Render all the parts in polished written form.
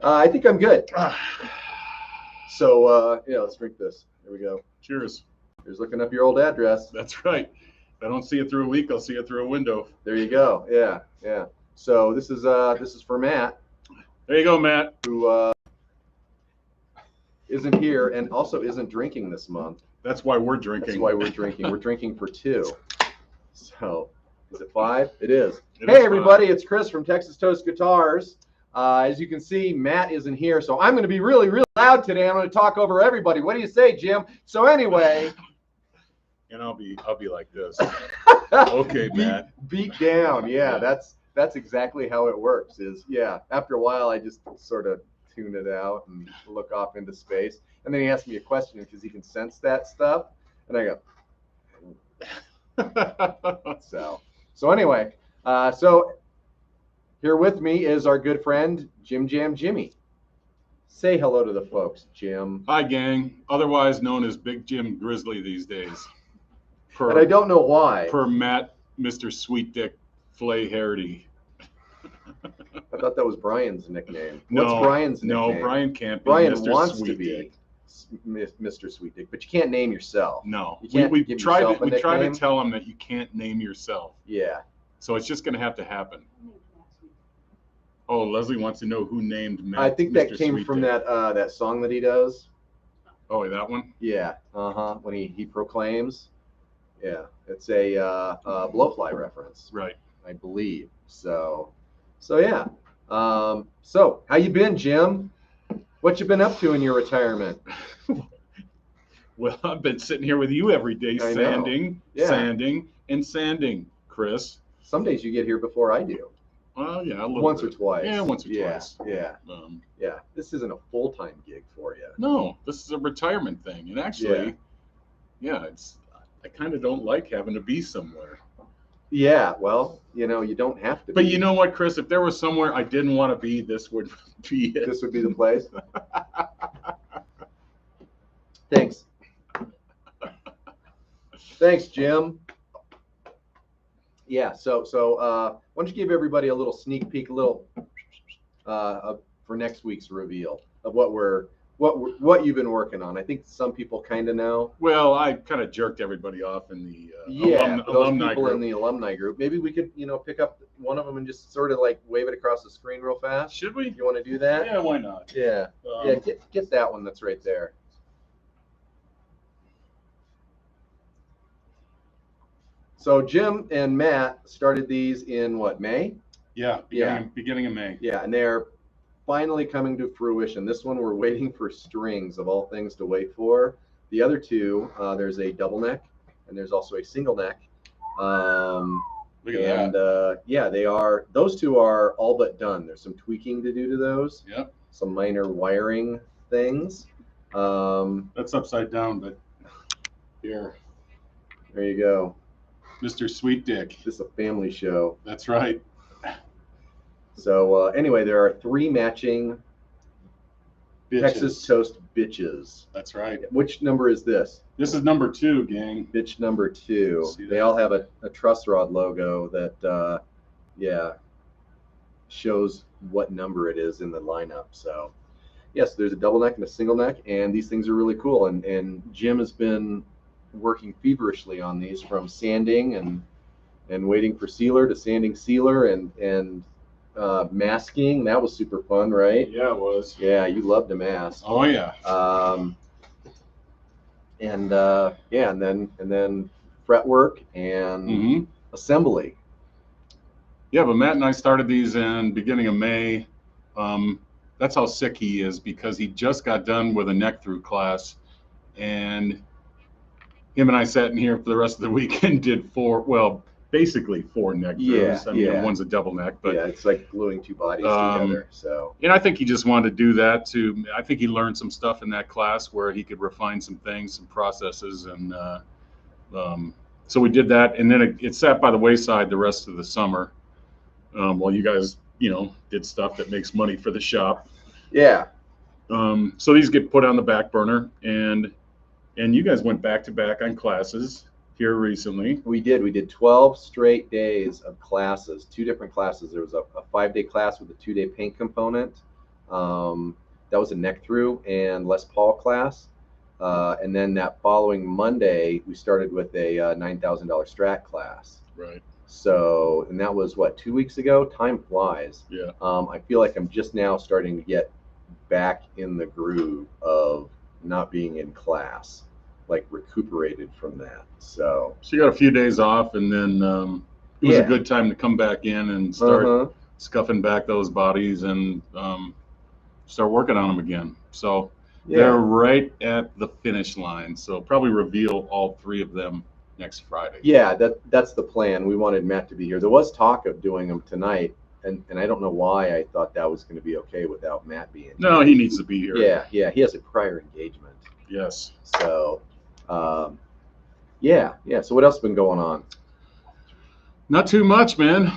I think I'm good. So, yeah, let's drink this. Here we go. Cheers. Here's looking up your old address. That's right. If I don't see it through a week, I'll see it through a window. There you go. Yeah, yeah. So this is for Matt. There you go, Matt. Who isn't here and also isn't drinking this month. That's why we're drinking. That's why we're drinking. We're drinking for 2. So, is it 5? It is. It Hey, is everybody. It's Chris from Texas Toast Guitars. As you can see, Matt isn't here, so I'm going to be really, really loud today. I'm going to talk over everybody. What do you say, Jim? So anyway, and I'll be like this. Okay, Matt. Beat down. Yeah, that's exactly how it works. After a while, I just sort of tune it out and look off into space, and then he asks me a question because he can sense that stuff, and I go. So anyway, so. Here with me is our good friend, Jam Jimmy. Say hello to the folks, Jim. Hi, gang. Otherwise known as Big Jim Grizzly these days. And I don't know why. Per Matt, Mr. Sweet Dick Flay Harity. I thought that was Brian's nickname. No, what's Brian's nickname? No, Brian can't be Brian Mr. wants Sweet to be Dick. Mr. Sweet Dick, but you can't name yourself. No. You can't we give tried yourself a we tried to nickname. tell him that you can't name yourself. Yeah. So it's just going to have to happen. Oh, Leslie wants to know who named Matt. I think Mr. that came Sweet from Dick. that song that he does. Oh, that one? Yeah. When he proclaims. Yeah. It's a Blowfly reference. Right. I believe. So yeah. So how you been, Jim? What you been up to in your retirement? Well, I've been sitting here with you every day, I know. sanding, Yeah. sanding, and sanding, Chris. Some days you get here before I do. Well, yeah, a little Once bit. or twice. Yeah, once or twice. Yeah. Yeah. This isn't a full-time gig for you. No, this is a retirement thing, and actually, I kind of don't like having to be somewhere. Yeah. Well, you don't have to. But you know what, Chris? If there was somewhere I didn't want to be, this would be it. This would be the place. Thanks. Thanks, Jim. Yeah. So why don't you give everybody a little sneak peek, for next week's reveal of what you've been working on. I think some people kind of know. Well, I kind of jerked everybody off in the those alumni people group. in the alumni group. Maybe we could pick up one of them and just sort of like wave it across the screen real fast. Should we? You want to do that? Yeah, why not? Yeah. Get that one that's right there. So Jim and Matt started these in what, May? Yeah, beginning of May. Yeah, and they're finally coming to fruition. This one we're waiting for strings, of all things to wait for. The other two, there's a double neck and there's also a single neck. Look at that. Those two are all but done. There's some tweaking to do to those. Yep. Some minor wiring things. That's upside down, but here. There you go. Mr. Sweet Dick. This is a family show. That's right. So anyway, there are 3 matching Bitches. Texas Toast bitches. That's right. Which number is this? This is number 2, gang. Bitch number 2. See that? They all have a truss rod logo that, shows what number it is in the lineup. So, yes, there's a double neck and a single neck, and these things are really cool. And Jim has been working feverishly on these, from sanding and waiting for sealer to sanding sealer and masking. That was super fun, right? Yeah, it was. Yeah, you love to mask. Oh yeah. And then fretwork and assembly. Yeah, but Matt and I started these in beginning of May. That's how sick he is, because he just got done with a neck through class, and him and I sat in here for the rest of the week and did basically 4 neck throughs. I mean, one's a double neck, but yeah, it's like gluing 2 bodies together. So, and I think he just wanted to do that too. I think he learned some stuff in that class where he could refine some things, some processes, and so we did that. And then it sat by the wayside the rest of the summer while you guys, did stuff that makes money for the shop. Yeah. So these get put on the back burner, and you guys went back to back on classes here recently. We did 12 straight days of classes, 2 different classes. There was a 5-day class with a 2-day paint component, That was a neck through and Les Paul class. And then that following Monday, we started with a $9,000 Strat class. Right. So, and that was what, 2 weeks ago? Time flies. Yeah. I feel like I'm just now starting to get back in the groove of not being in class, like recuperated from that. So you got a few days off, and then it was a good time to come back in and start scuffing back those bodies and start working on them again. So they're right at the finish line. So probably reveal all 3 of them next Friday. Yeah, that's the plan. We wanted Matt to be here. There was talk of doing them tonight, and I don't know why I thought that was going to be okay without Matt being here. No, he needs to be here. Yeah, he has a prior engagement. Yes. So, yeah. So what else has been going on? Not too much, man.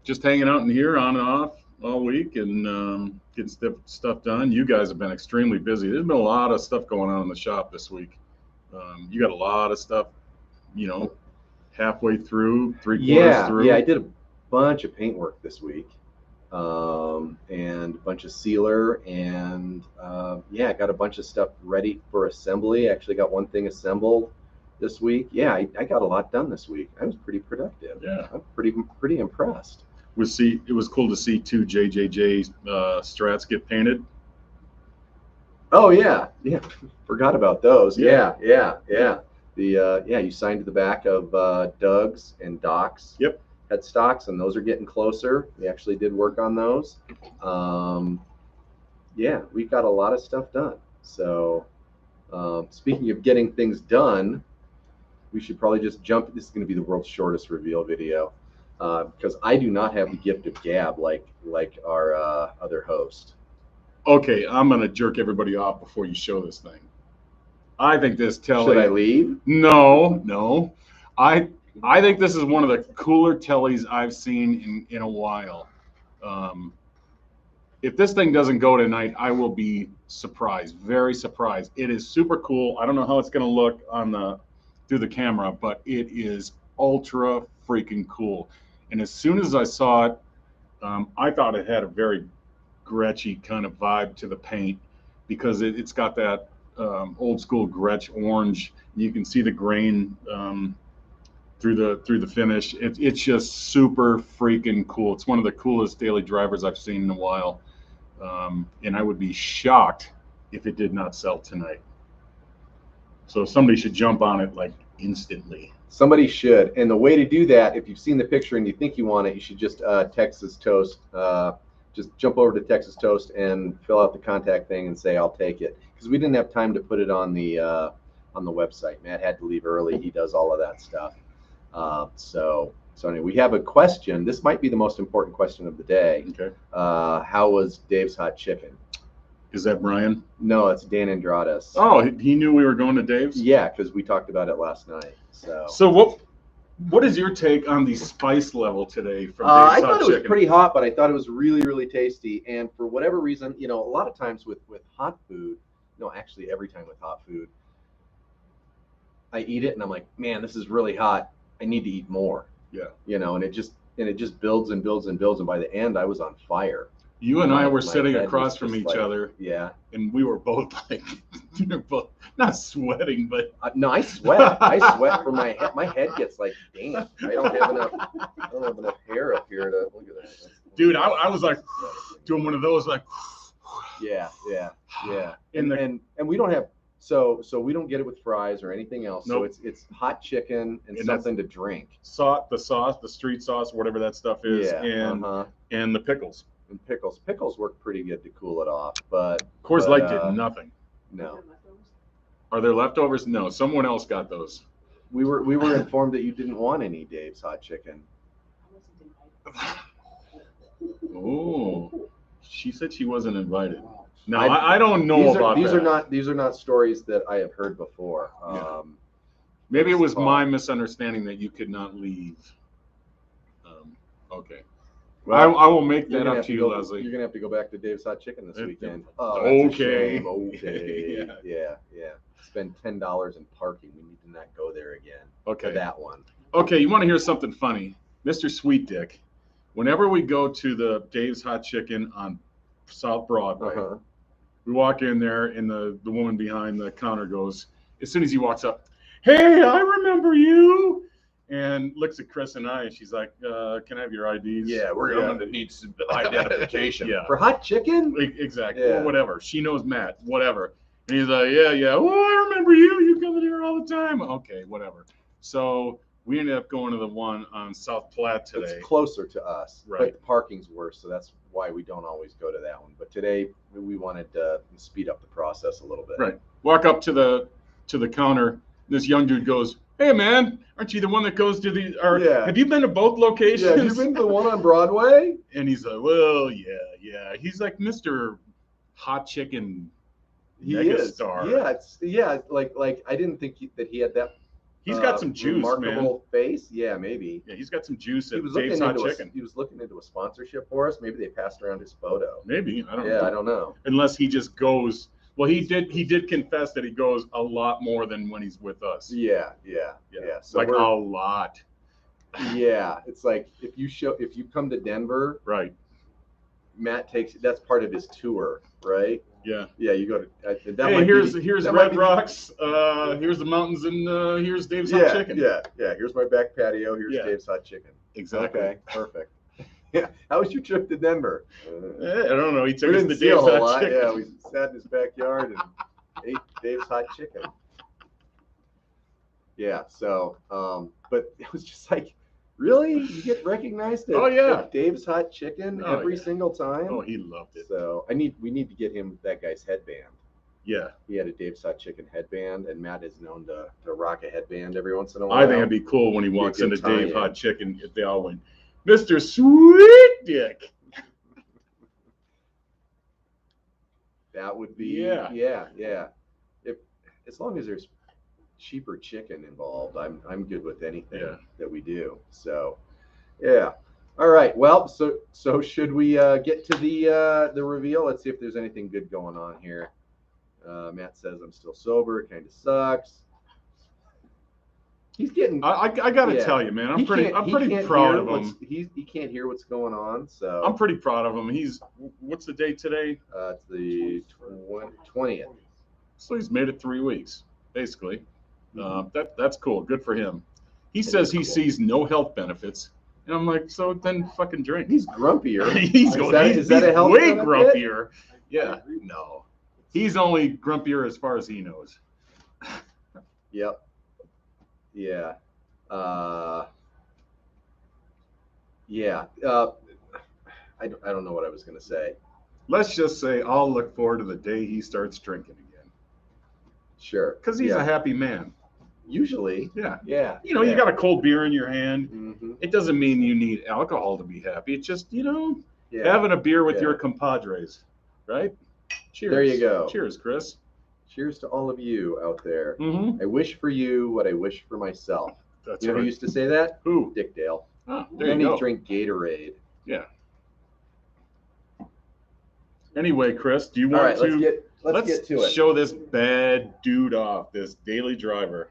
Just hanging out in here on and off all week and getting stuff done. You guys have been extremely busy. There's been a lot of stuff going on in the shop this week. You got a lot of stuff, halfway through, 3/4 through. Yeah, I did a bunch of paintwork this week, and a bunch of sealer, and I got a bunch of stuff ready for assembly. I actually got one thing assembled this week. Yeah, I got a lot done this week. I was pretty productive. Yeah, I'm pretty impressed. It was cool to see 2 JJJ strats get painted. Oh yeah. Forgot about those. Yeah. You signed the back of Dawgs and Dawgs. Yep. Headstocks, and those are getting closer. We actually did work on those. We've got a lot of stuff done. So, speaking of getting things done, we should probably just jump. This is going to be the world's shortest reveal video because I do not have the gift of gab like our other host. Okay, I'm gonna jerk everybody off before you show this thing. I think this telly. Should I leave? No. I think this is one of the cooler tellies I've seen in a while. If this thing doesn't go tonight, I will be surprised, very surprised. It is super cool. I don't know how it's gonna look through the camera, but it is ultra freaking cool. And as soon as I saw it, I thought it had a very Gretchy kind of vibe to the paint because it's got that old school Gretsch orange. You can see the grain through the finish. It's just super freaking cool. It's one of the coolest daily drivers I've seen in a while, and I would be shocked if it did not sell tonight. So somebody should jump on it like instantly. Somebody should, and the way to do that, if you've seen the picture and you think you want it, you should just Texas Toast. Just jump over to Texas Toast and fill out the contact thing and say I'll take it, because we didn't have time to put it on the website. Matt had to leave early. He does all of that stuff. So anyway, we have a question. This might be the most important question of the day. Okay. How was Dave's Hot Chicken? Is that Brian? No, it's Dan Andradas. Oh, he knew we were going to Dave's? Yeah, because we talked about it last night. So what is your take on the spice level today from Dave's I Hot thought it Chicken? was pretty hot, but I thought it was really, really tasty. And for whatever reason, a lot of times with hot food, actually every time with hot food, I eat it and I'm like, man, this is really hot. I need to eat more. Yeah. And it just builds and builds and builds. And by the end, I was on fire. You and I were My sitting head across was from just each like, other. Yeah. And we were both like, not sweating, but no, I sweat. I sweat from my head. My head gets like damp. I don't have enough hair up here to look at that. Dude, I was like doing one of those like. Yeah. And we don't have so we don't get it with fries or anything else. Nope. So it's hot chicken and something to drink. The sauce, the street sauce, whatever that stuff is, Yeah. and the pickles. And pickles work pretty good to cool it off, but Coors Light did nothing. No. Are there leftovers? No, someone else got those. We were informed that you didn't want any Dave's Hot Chicken. Oh, she said she wasn't invited. No, I don't know about that. These are not stories that I have heard before. Maybe it was my misunderstanding that you could not leave. Okay. Well, I will make that up to you, Leslie. You're gonna have to go back to Dave's Hot Chicken this weekend. Okay. Okay. Yeah. Spend $10 in parking. We need to not go there again. Okay. For that one. Okay. You want to hear something funny, Mr. Sweet Dick? Whenever we go to the Dave's Hot Chicken on South Broadway. Uh-huh. We walk in there, and the woman behind the counter goes, as soon as he walks up, "Hey, I remember you," and looks at Chris and I, and she's like, "Can I have your IDs?" Yeah, we're going to need some identification. Yeah. For hot chicken? Exactly. Yeah. Or whatever. She knows Matt. Whatever. And he's like, "Yeah. Oh, I remember you. You come in here all the time." Okay, whatever. So we ended up going to the one on South Platte today. It's closer to us, Right. but the parking's worse, so that's why we don't always go to that one. But today we wanted to speed up the process a little bit. Right. Walk up to the counter. This young dude goes, "Hey man, aren't you the one that goes to the? Or Yeah. have you been to both locations?" Yeah, you've been to the one on Broadway? And he's like, "Well, yeah." He's like Mr. Hot Chicken He megastar. is. Like I didn't think that he had that. He's got some juice, remarkable man. face. Yeah, maybe. Yeah, he's got some juice He at was Dave's looking Hot into Chicken. he was looking into a sponsorship for us. Maybe they passed around his photo. Maybe, I don't Yeah, know. I don't know. Unless he just goes. Well, he did confess that he goes a lot more than when he's with us. Yeah. So Like a lot. Yeah, it's like if you come to Denver, Right. Matt that's part of his tour, right? Yeah. Yeah, you go to. Hey, here's Red Rocks. Here's the mountains, and here's Dave's Hot Chicken. Yeah. Here's my back patio. Here's Yeah. Dave's Hot Chicken. Exactly. Okay, perfect. Yeah. How was your trip to Denver? I don't know. He We took us didn't to see a Dave's whole Hot lot. Chicken. Yeah, we sat in his backyard and ate Dave's Hot Chicken. Yeah. So, but it was just like, really, you get recognized at, Oh, yeah. at Dave's Hot Chicken Oh, every yeah. single time. Oh, he loved it. So we need to get him that guy's headband. Yeah. He had a Dave's Hot Chicken headband, and Matt is known to rock a headband every once in a while. I think it'd be cool when he walks good into tie-in. Dave Hot Chicken if they all went, "Mr. Sweet Dick." That would be Yeah. If as long as there's cheaper chicken involved, I'm good with anything that we do. So yeah. All right. Well, so should we get to the reveal? Let's see if there's anything good going on here. Matt says I'm still sober. It kind of sucks. He's getting. I gotta tell you, man, I'm pretty proud of him. He can't hear what's going on, so I'm pretty proud of him. What's the date today? It's the 20th. So he's made it 3 weeks, basically. That's cool. Good for him. He says he sees no health benefits, and I'm like, so then fucking drink. He's grumpier. He's that a health way benefit? grumpier. Yeah, no, he's only grumpier as far as he knows. Yep. Yeah. Yeah. I don't know what I was going to say. Let's just say I'll look forward to the day he starts drinking again. Sure. Because he's a happy man. Usually. Yeah. Yeah. You got a cold beer in your hand. Mm-hmm. It doesn't mean you need alcohol to be happy. It's just, having a beer with your compadres, right? Cheers. There you go. Cheers, Chris. Cheers to all of you out there. Mm-hmm. I wish for you what I wish for myself. That's who used to say that? Who? Dick Dale. Oh, there then you go. He'd drink Gatorade. Yeah. Anyway, Chris, do you want to let's get to it. Show this bad dude off, this daily driver.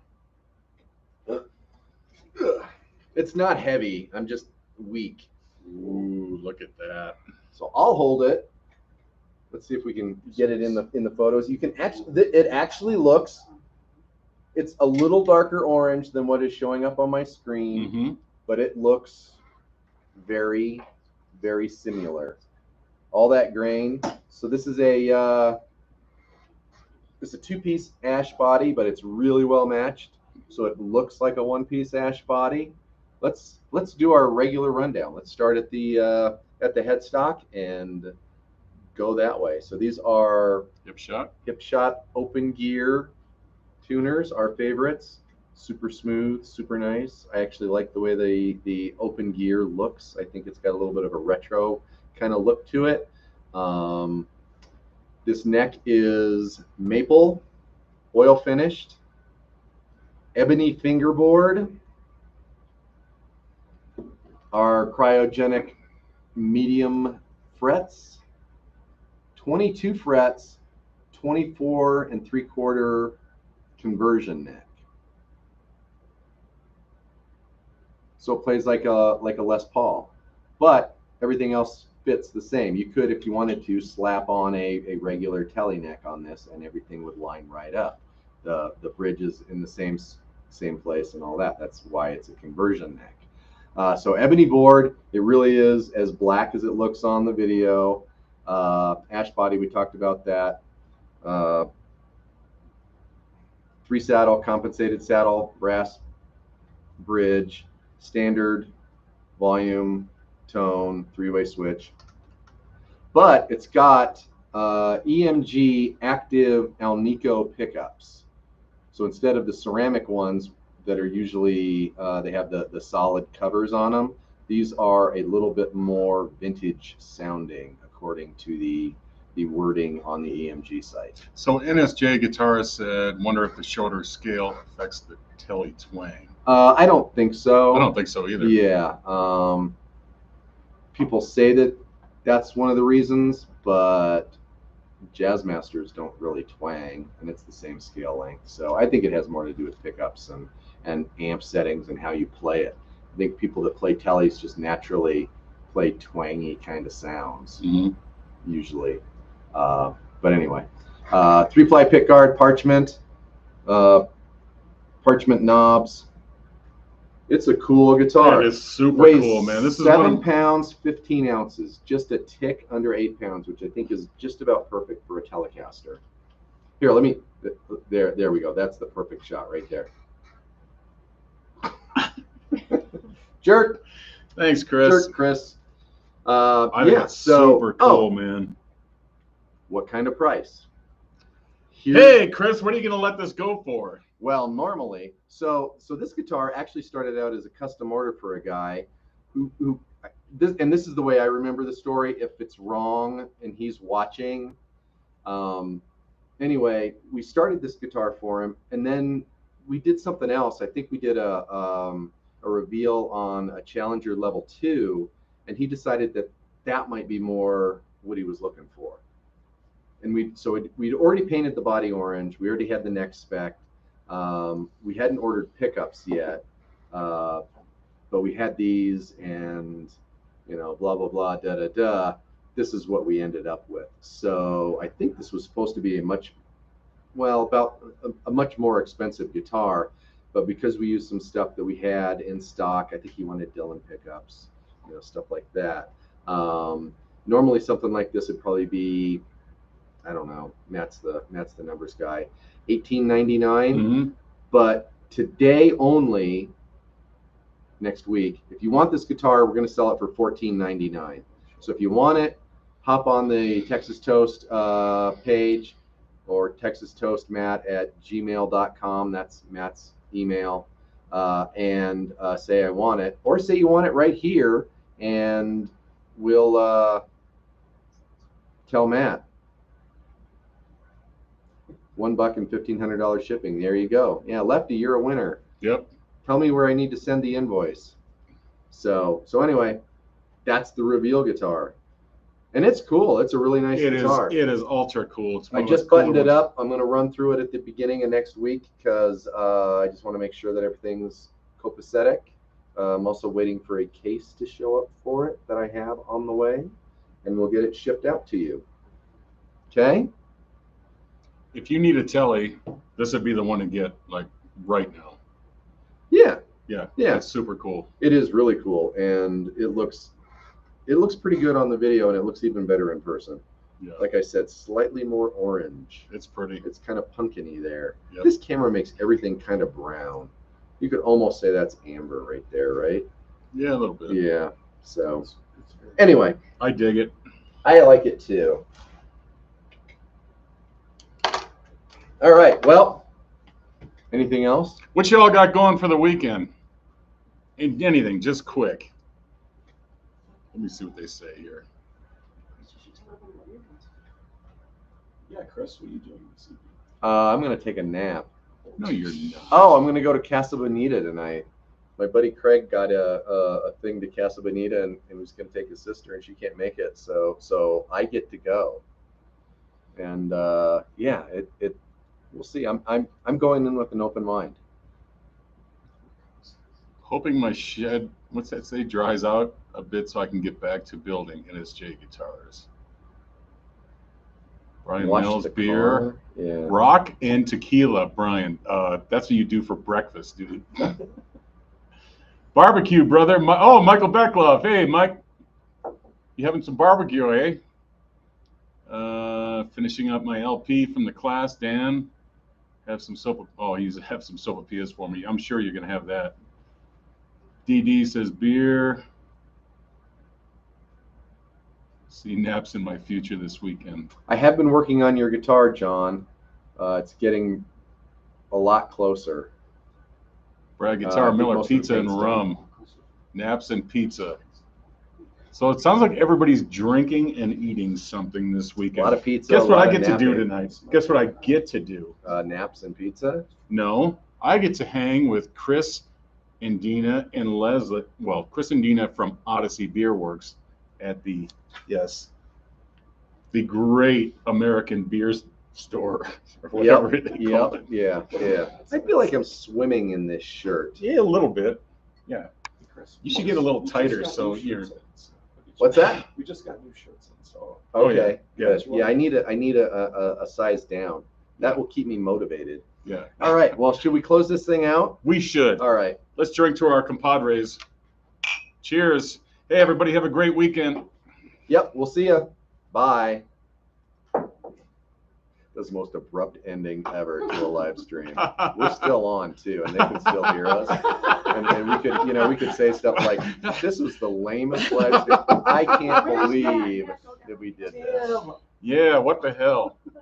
It's not heavy. I'm just weak. Ooh, look at that. So I'll hold it. Let's see if we can get it in the photos. You can it actually looks. It's a little darker orange than what is showing up on my screen, but it looks very, very similar. All that grain. So this is it's a two-piece ash body, but it's really well matched. So it looks like a one-piece ash body. Let's do our regular rundown. Let's start at the headstock and go that way. So these are Hipshot open gear tuners, our favorites. Super smooth, super nice. I actually like the way the open gear looks. I think it's got a little bit of a retro kind of look to it. This neck is maple, oil finished, ebony fingerboard, our cryogenic medium frets, 22 frets, 24 3/4 conversion neck. So it plays like a Les Paul, but everything else fits the same. You could, if you wanted to, slap on a regular tele neck on this, and everything would line right up. The bridge is in the same place and all that. That's why it's a conversion neck. So ebony board, it really is as black as it looks on the video. Ash body, we talked about that. 3 saddle, compensated saddle, brass bridge, standard volume, tone, 3-way switch. But it's got EMG active Alnico pickups. So instead of the ceramic ones that are usually, they have the solid covers on them, these are a little bit more vintage sounding, according to the wording on the EMG site. So NSJ guitarist said, wonder if the shorter scale affects the tele twang. I don't think so. I don't think so either. Yeah. People say that that's one of the reasons, but jazz masters don't really twang, and it's the same scale length. So I think it has more to do with pickups and amp settings and how you play it. I think people that play teles just naturally play twangy kind of sounds, usually. But anyway, 3-ply pickguard, parchment knobs. It's a cool guitar. It is super Weighs cool, man. This is 7 pounds, 15 ounces, just a tick under 8 pounds, which I think is just about perfect for a Telecaster. Here, let me, there we go. That's the perfect shot right there. Jerk. Thanks, Chris. Jerk, Chris. I think it's super cool, man. What kind of price? Hey, Chris, what are you going to let this go for? Well, normally, so this guitar actually started out as a custom order for a guy who this is the way I remember the story. If it's wrong and he's watching, anyway, we started this guitar for him, and then we did something else. I think we did a reveal on a Challenger Level 2, and he decided that might be more what he was looking for. And we'd already painted the body orange. We already had the neck spec. We hadn't ordered pickups yet, but we had these, and blah blah blah, da da da. This is what we ended up with. So I think this was supposed to be about a much more expensive guitar, but because we used some stuff that we had in stock, I think he wanted Dylan pickups, stuff like that. Normally something like this would probably be, I don't know, Matt's the numbers guy, $18.99. But today only, next week, if you want this guitar, we're going to sell it for $14.99. So if you want it, hop on the Texas Toast page, or texastoastmatt@gmail.com. That's Matt's email, and say I want it, or say you want it right here, and we'll tell Matt. $1 and $1,500 shipping. There you go. Yeah, Lefty, you're a winner. Yep. Tell me where I need to send the invoice. So anyway, that's the reveal guitar, and it's cool. It's a really nice guitar. It is ultra cool. I just buttoned it up. I'm going to run through it at the beginning of next week because I just want to make sure that everything's copacetic. I'm also waiting for a case to show up for it that I have on the way, and we'll get it shipped out to you. Okay? If you need a telly, this would be the one to get, like, right now. Yeah. Yeah. Yeah. It's super cool. It is really cool, and it looks pretty good on the video, and it looks even better in person. Yeah. Like I said, slightly more orange. It's pretty. It's kind of pumpkin-y there. Yep. This camera makes everything kind of brown. You could almost say that's amber right there, right? Yeah, a little bit. Yeah. So anyway, I dig it. I like it too. All right. Well, anything else? What y'all got going for the weekend? Anything, just quick. Let me see what they say here. Yeah, Chris, what are you doing this evening? I'm going to take a nap. No, you're not. Oh, I'm going to go to Casa Bonita tonight. My buddy Craig got a thing to Casa Bonita, and was going to take his sister, and she can't make it, so I get to go. And yeah, we'll see. I'm going in with an open mind. Hoping my shed, what's that say, dries out. a bit so I can get back to building NSJ guitars. Brian Watch Mills the beer, car. Yeah. rock and tequila. Brian, that's what you do for breakfast, dude. Barbecue, brother. Michael Becklove. Hey, Mike, you having some barbecue, eh? Finishing up my LP from the class. Dan, have some soap. Oh, he's have some sopapillas for me. I'm sure you're gonna have that. DD says beer. See naps in my future this weekend. I have been working on your guitar, John. It's getting a lot closer. Brad Guitar I think Miller, most of the pizza and paint's rum. Naps and pizza. So it sounds like everybody's drinking and eating something this A weekend. lot of pizza. Guess a what lot I of get to do napping. tonight? Guess what I get to do? Naps and pizza. No, I get to hang with Chris and Dina and Leslie. Well, Chris and Dina from Odyssey Beer Works at the great American beer store or whatever they call it. Yeah. I feel like I'm swimming in this shirt. Yeah, a little bit. Yeah. Chris, You should get a little we just tighter got so new you're. shirts in, so- What's that? We just got new shirts in, so. Oh, yeah. Okay. Yeah. Good. Yeah, I need a size down. That will keep me motivated. Yeah. All right. Well, should we close this thing out? We should. All right. Let's drink to our compadres. Cheers. Hey, everybody, have a great weekend. Yep. We'll see ya. Bye. That's the most abrupt ending ever to a live stream. We're still on too, and they can still hear us. And we could say stuff like, "This was the lamest live stream. I can't believe that we did this." Yeah, what the hell?